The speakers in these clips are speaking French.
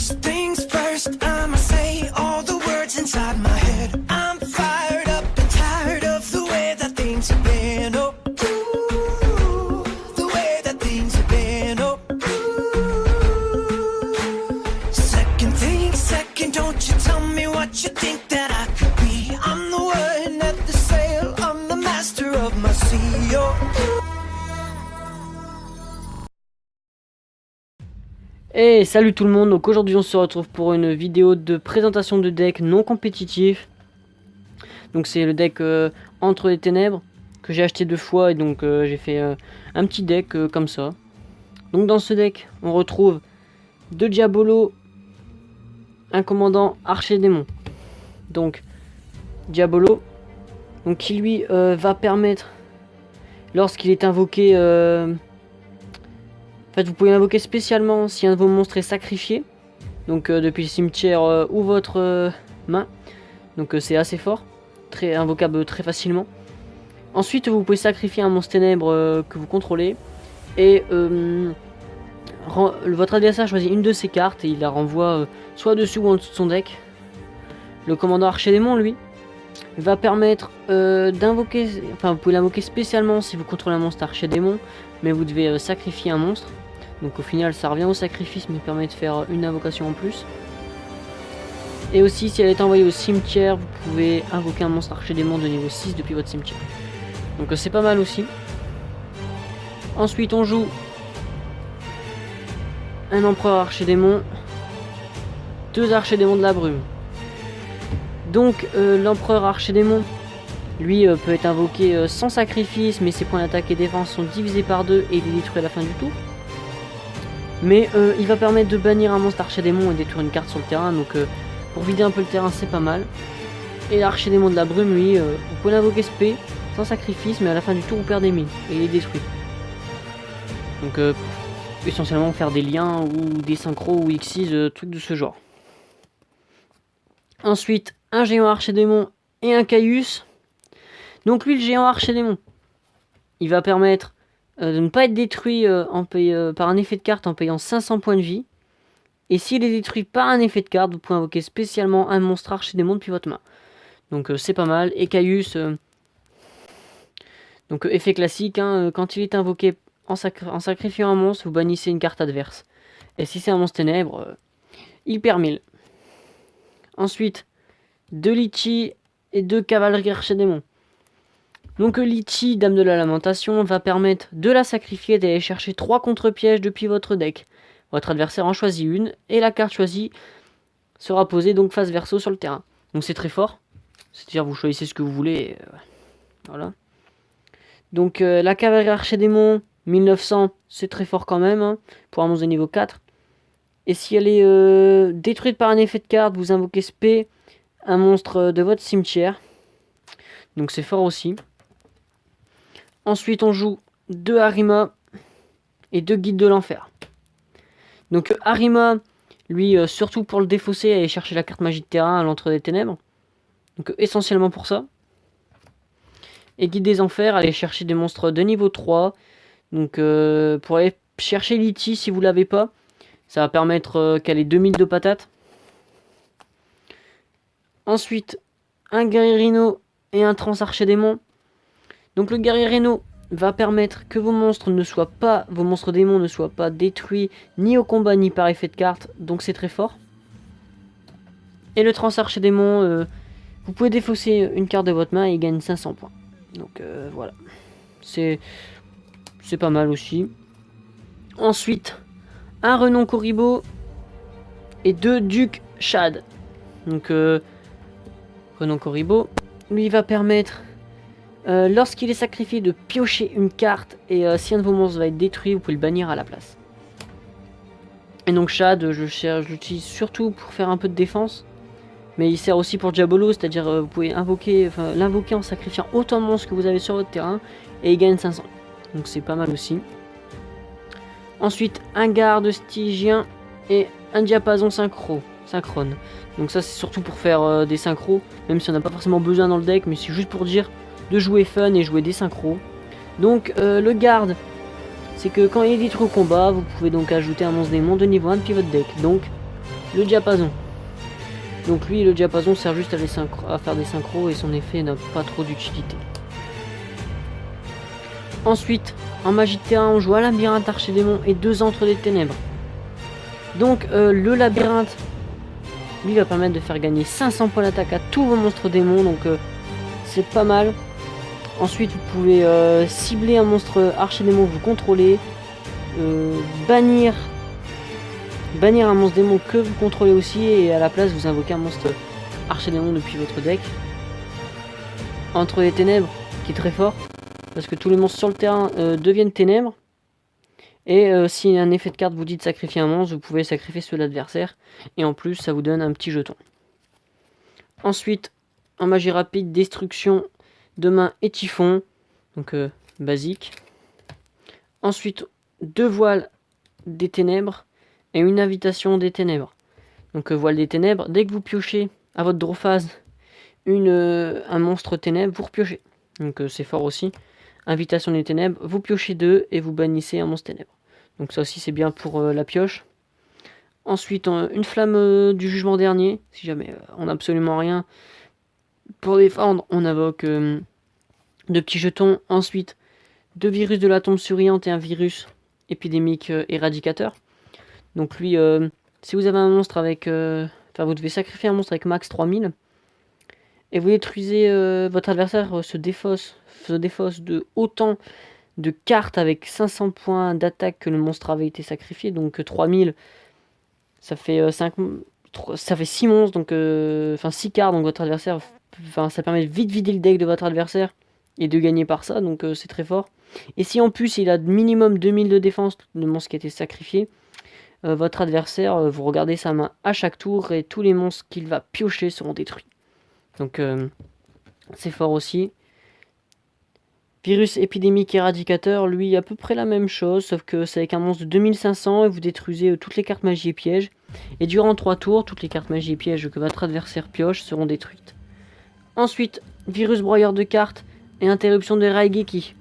First things first, I'ma say all the words inside my head. I'm fired up and tired of the way that things have been. Oh, ooh, the way that things have been. Oh, ooh. Second thing second, don't you tell me what you think that I could be. I'm the one at the sail, I'm the master of my sea. Oh, Et salut tout le monde, donc aujourd'hui on se retrouve pour une vidéo de présentation de deck non compétitif. Donc c'est le deck Entre les Ténèbres que j'ai acheté 2 fois et donc j'ai fait un petit deck comme ça. Donc dans ce deck on retrouve 2 Diabolo, un commandant Archer Démon. Donc Diabolo, donc qui lui va permettre, lorsqu'il est invoqué, en fait, vous pouvez l'invoquer spécialement si un de vos monstres est sacrifié. Donc depuis le cimetière ou votre main. Donc c'est assez fort. Très invocable très facilement. Ensuite, vous pouvez sacrifier un monstre ténèbre que vous contrôlez. Et votre adversaire choisit une de ses cartes et il la renvoie soit dessus ou en dessous de son deck. Le commandant Archer Démon, lui, va permettre d'invoquer... Enfin, vous pouvez l'invoquer spécialement si vous contrôlez un monstre Archer Démon. Mais vous devez sacrifier un monstre. Donc au final ça revient au sacrifice mais permet de faire une invocation en plus. Et aussi si elle est envoyée au cimetière, vous pouvez invoquer un monstre Archer Démon de niveau 6 depuis votre cimetière. Donc c'est pas mal aussi. Ensuite on joue un empereur Archer Démon, 2 Archers Démons de la brume. Donc l'empereur Archer Démon, lui peut être invoqué sans sacrifice, mais ses points d'attaque et défense sont divisés par 2 et il est détruit à la fin du tour. Mais il va permettre de bannir un monstre Archer Démon et détruire une carte sur le terrain, donc pour vider un peu le terrain c'est pas mal. Et l'Archer Démon de la brume, lui, vous pouvez l'invoquer spé, sans sacrifice, mais à la fin du tour vous perdez 1000 et il est détruit. Donc essentiellement faire des liens ou des synchros ou Xyz, trucs de ce genre. Ensuite, un géant Archer Démon et un Caius. Donc lui, le géant Archer Démon, il va permettre de ne pas être détruit par un effet de carte en payant 500 points de vie. Et s'il est détruit par un effet de carte, vous pouvez invoquer spécialement un monstre Archer Démon depuis votre main. Donc c'est pas mal. Et Caius, donc effet classique, hein, quand il est invoqué en sacrifiant un monstre, vous bannissez une carte adverse. Et si c'est un monstre ténèbre, il perd 1000. Ensuite, 2 Litchi et 2 cavaleries Archer Démon. Donc Litchi, Dame de la Lamentation, va permettre de la sacrifier et d'aller chercher 3 contre-pièges depuis votre deck. Votre adversaire en choisit une et la carte choisie sera posée donc face verso sur le terrain. Donc c'est très fort, c'est-à-dire vous choisissez ce que vous voulez. Et, voilà. Donc la cavalerie Archer Démon, 1900, c'est très fort quand même, hein, pour un monstre de niveau 4. Et si elle est détruite par un effet de carte, vous invoquez spé, un monstre de votre cimetière. Donc c'est fort aussi. Ensuite, on joue 2 Harima et 2 Guides de l'Enfer. Donc Harima, lui, surtout pour le défausser, aller chercher la carte magie de terrain à l'Entre des Ténèbres. Donc essentiellement pour ça. Et Guide des Enfers, aller chercher des monstres de niveau 3. Donc pour aller chercher Litchi si vous l'avez pas, ça va permettre qu'elle ait 2000 de patates. Ensuite, un Guerrierino et un Trans Archer Démon. Donc le Guerrierino va permettre que vos monstres démons ne soient pas détruits ni au combat ni par effet de carte, donc c'est très fort. Et le Trans Archer Démon, vous pouvez défausser une carte de votre main et il gagne 500 points. Donc voilà, c'est pas mal aussi. Ensuite, un Renon Koribo et 2 Duc Shad. Donc Renon Koribo, lui va permettre, lorsqu'il est sacrifié, de piocher une carte et si un de vos monstres va être détruit, vous pouvez le bannir à la place. Et donc Shad, je l'utilise surtout pour faire un peu de défense, mais il sert aussi pour Diabolo, c'est-à-dire vous pouvez l'invoquer en sacrifiant autant de monstres que vous avez sur votre terrain et il gagne 500. Donc c'est pas mal aussi. Ensuite, un garde stygien et un diapason synchrone. Donc ça c'est surtout pour faire des synchros, même si on n'a pas forcément besoin dans le deck, mais c'est juste pour dire de jouer fun et jouer des synchros. Donc le garde, c'est que quand il est détruit au combat, vous pouvez donc ajouter un monstre démon de niveau 1 depuis votre deck. Donc le diapason. Donc lui, le diapason sert juste à faire des synchros et son effet n'a pas trop d'utilité. Ensuite, en magie de terrain, on joue un labyrinthe archer-démon et 2 antres des ténèbres. Donc le labyrinthe, lui, va permettre de faire gagner 500 points d'attaque à tous vos monstres démons, donc c'est pas mal. Ensuite, vous pouvez cibler un monstre archer-démon que vous contrôlez, bannir un monstre démon que vous contrôlez aussi, et à la place, vous invoquez un monstre archer-démon depuis votre deck. Entre les ténèbres, qui est très fort, parce que tous les monstres sur le terrain deviennent ténèbres. Et si un effet de carte vous dit de sacrifier un monstre, vous pouvez sacrifier celui de l'adversaire. Et en plus, ça vous donne un petit jeton. Ensuite, en magie rapide, destruction de main et typhon. Donc basique. Ensuite, 2 voiles des ténèbres et une invitation des ténèbres. Donc voile des ténèbres, dès que vous piochez à votre draw phase un monstre ténèbres, vous repiochez. Donc c'est fort aussi. Invitation des ténèbres, vous piochez 2 et vous bannissez un monstre ténèbres. Donc ça aussi c'est bien pour la pioche. Ensuite une flamme du jugement dernier, si jamais on n'a absolument rien pour défendre, on invoque 2 petits jetons. Ensuite 2 virus de la tombe souriante et un virus épidémique éradicateur. Donc lui, si vous avez un monstre avec... vous devez sacrifier un monstre avec max 3000. Et vous détruisez, votre adversaire se défausse de autant de cartes avec 500 points d'attaque que le monstre avait été sacrifié. Donc 3000, ça fait 6 monstres, donc 6 cartes. Donc votre adversaire, ça permet de vite vider le deck de votre adversaire et de gagner par ça. Donc c'est très fort. Et si en plus il a minimum 2000 de défense, le monstre qui a été sacrifié, votre adversaire, vous regardez sa main à chaque tour et tous les monstres qu'il va piocher seront détruits. Donc c'est fort aussi. Virus épidémique éradicateur, lui à peu près la même chose, sauf que c'est avec un monstre de 2500 et vous détruisez toutes les cartes magie et pièges. Et durant 3 tours, toutes les cartes magie et pièges que votre adversaire pioche seront détruites. Ensuite, virus broyeur de cartes et interruption de Raigeki.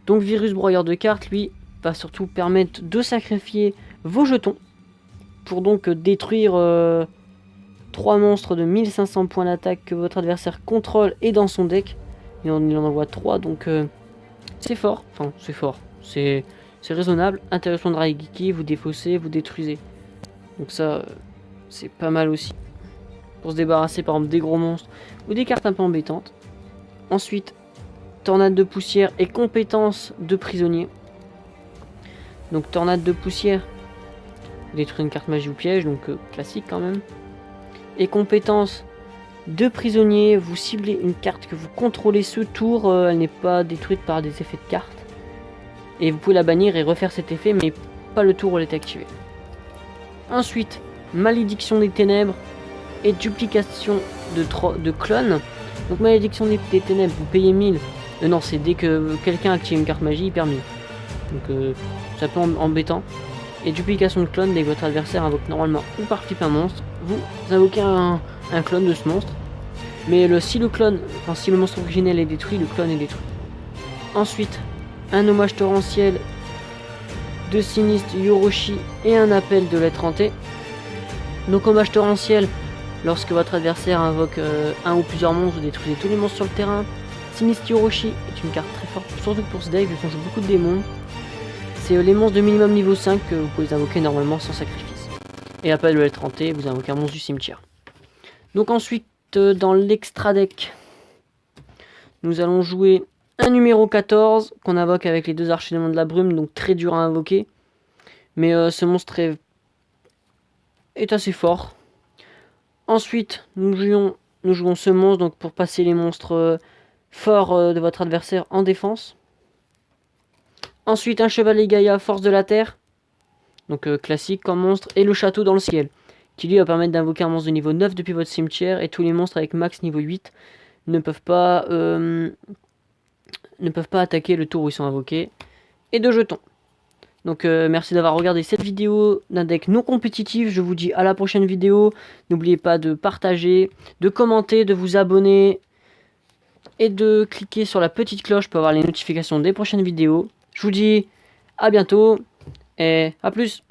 Donc virus broyeur de cartes, lui, va surtout permettre de sacrifier vos jetons pour donc détruire 3 monstres de 1500 points d'attaque que votre adversaire contrôle et dans son deck. Il en envoie 3, donc c'est fort. Enfin, c'est fort. C'est raisonnable. Interruption de Raigeki, vous défaussez, vous détruisez. Donc ça, c'est pas mal aussi. Pour se débarrasser par exemple des gros monstres ou des cartes un peu embêtantes. Ensuite, tornade de poussière et compétence de prisonnier. Donc tornade de poussière, détruire une carte magie ou piège, donc classique quand même. Et compétence de prisonnier, vous ciblez une carte que vous contrôlez ce tour, elle n'est pas détruite par des effets de carte. Et vous pouvez la bannir et refaire cet effet, mais pas le tour où elle est activée. Ensuite, malédiction des ténèbres et duplication de clones. Donc malédiction des ténèbres, vous payez 1000. Non, c'est dès que quelqu'un active une carte magie, il perd 1000. Donc c'est un peu embêtant. Et duplication de clone, dès que votre adversaire invoque normalement ou par flip un monstre, vous invoquez un clone de ce monstre. Mais si le monstre originel est détruit, le clone est détruit. Ensuite, un hommage torrentiel de sinistre Yoroshi et un appel de lettre hantée. Donc hommage torrentiel, lorsque votre adversaire invoque un ou plusieurs monstres, vous détruisez tous les monstres sur le terrain. Sinistre Yoroshi est une carte très forte, surtout pour ce deck, vu qu'on joue beaucoup de démons. C'est les monstres de minimum niveau 5 que vous pouvez invoquer normalement sans sacrifice. Et appel de lettre hantée, vous invoquez un monstre du cimetière. Donc ensuite, dans l'extra deck, nous allons jouer un numéro 14 qu'on invoque avec les 2 archers-démons de la brume, donc très dur à invoquer. Mais ce monstre est assez fort. Ensuite, nous jouons ce monstre donc pour passer les monstres forts de votre adversaire en défense. Ensuite, un chevalier Gaïa, force de la terre. Donc classique comme monstre. Et le château dans le ciel, qui lui va permettre d'invoquer un monstre de niveau 9 depuis votre cimetière. Et tous les monstres avec max niveau 8 ne peuvent pas attaquer le tour où ils sont invoqués. Et 2 jetons. Donc merci d'avoir regardé cette vidéo d'un deck non compétitif. Je vous dis à la prochaine vidéo. N'oubliez pas de partager, de commenter, de vous abonner. Et de cliquer sur la petite cloche pour avoir les notifications des prochaines vidéos. Je vous dis à bientôt et à plus.